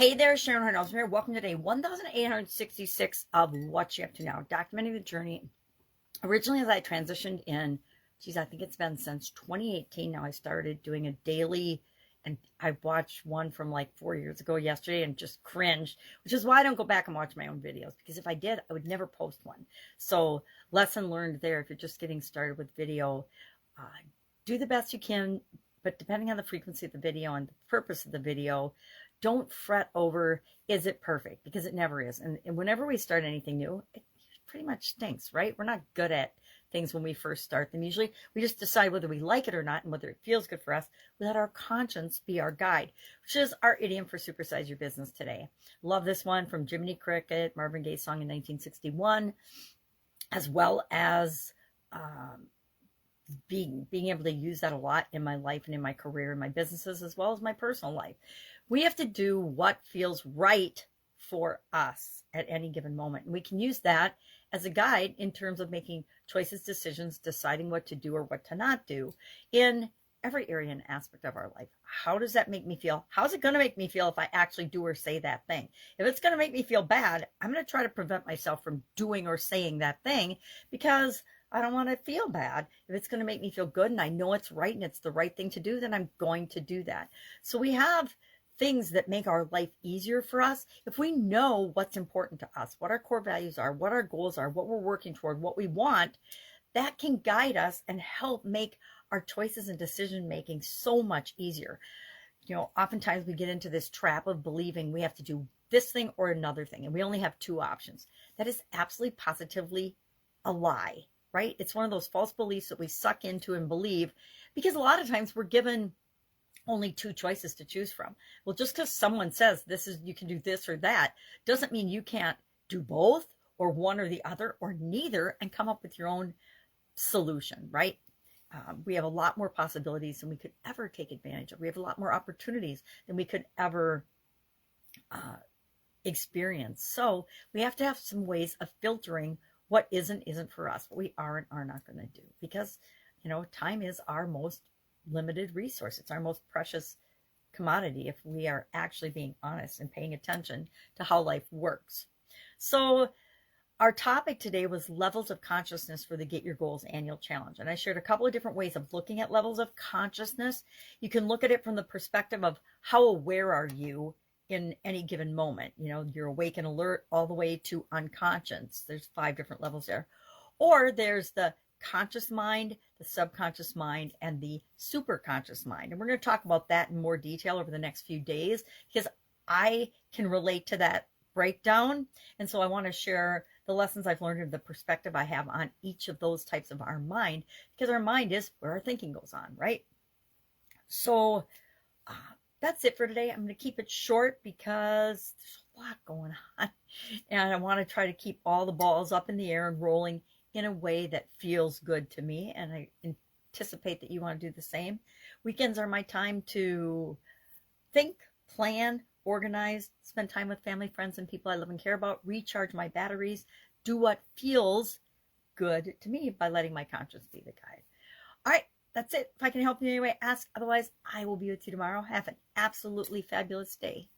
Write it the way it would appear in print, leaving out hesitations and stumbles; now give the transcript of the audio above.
Hey there, Sharon Horne-Ellstrom here. Welcome to day 1866 of What You Up To Now, documenting the journey. Originally, as I transitioned in, I think it's been since 2018 now, I started doing a daily, and I watched one from like 4 years ago yesterday and just cringed, which is why I don't go back and watch my own videos, because if I did, I would never post one. So lesson learned there, if you're just getting started with video, do the best you can, but depending on the frequency of the video and the purpose of the video, don't fret over, is it perfect? Because it never is. And whenever we start anything new, it pretty much stinks, right? We're not good at things when we first start them. Usually we just decide whether we like it or not and whether it feels good for us. We let our conscience be our guide, which is our idiom for supersize your business today. Love this one from Jiminy Cricket, Marvin Gaye's song in 1961, as well as being able to use that a lot in my life and in my career and my businesses, as well as my personal life. We have to do what feels right for us at any given moment. And we can use that as a guide in terms of making choices, decisions, deciding what to do or what to not do in every area and aspect of our life. How does that make me feel? How's it going to make me feel if I actually do or say that thing? If it's going to make me feel bad, I'm going to try to prevent myself from doing or saying that thing, because I don't want to feel bad. If it's going to make me feel good and I know it's right and it's the right thing to do, then I'm going to do that. So we have things that make our life easier for us. If we know what's important to us, what our core values are, what our goals are, what we're working toward, what we want, that can guide us and help make our choices and decision making so much easier. You know, oftentimes we get into this trap of believing we have to do this thing or another thing, and we only have two options. That is absolutely positively a lie, right? It's one of those false beliefs that we suck into and believe, because a lot of times we're given only two choices to choose from. Well, just because someone says you can do this or that doesn't mean you can't do both or one or the other or neither and come up with your own solution, right? We have a lot more possibilities than we could ever take advantage of. We have a lot more opportunities than we could ever experience. So we have to have some ways of filtering what isn't for us, what we are and are not going to do, because, you know, time is our most limited resource. It's our most precious commodity if we are actually being honest and paying attention to how life works. So our topic today was levels of consciousness for the Get Your Goals annual challenge. And I shared a couple of different ways of looking at levels of consciousness. You can look at it from the perspective of how aware are you in any given moment. You know, you're awake and alert all the way to unconscious. There's 5 different levels there. Or there's the conscious mind, the subconscious mind, and the superconscious mind. And we're going to talk about that in more detail over the next few days, because I can relate to that breakdown. And so I want to share the lessons I've learned and the perspective I have on each of those types of our mind, because our mind is where our thinking goes on, right? So that's it for today. I'm going to keep it short because there's a lot going on, and I want to try to keep all the balls up in the air and rolling in a way that feels good to me, and I anticipate that you want to do the same. Weekends are my time to think, plan, organize, spend time with family, friends, and people I love and care about, recharge my batteries, do what feels good to me by letting my conscience be the guide. All right, that's it. If I can help you in any way, ask. Otherwise, I will be with you tomorrow. Have an absolutely fabulous day.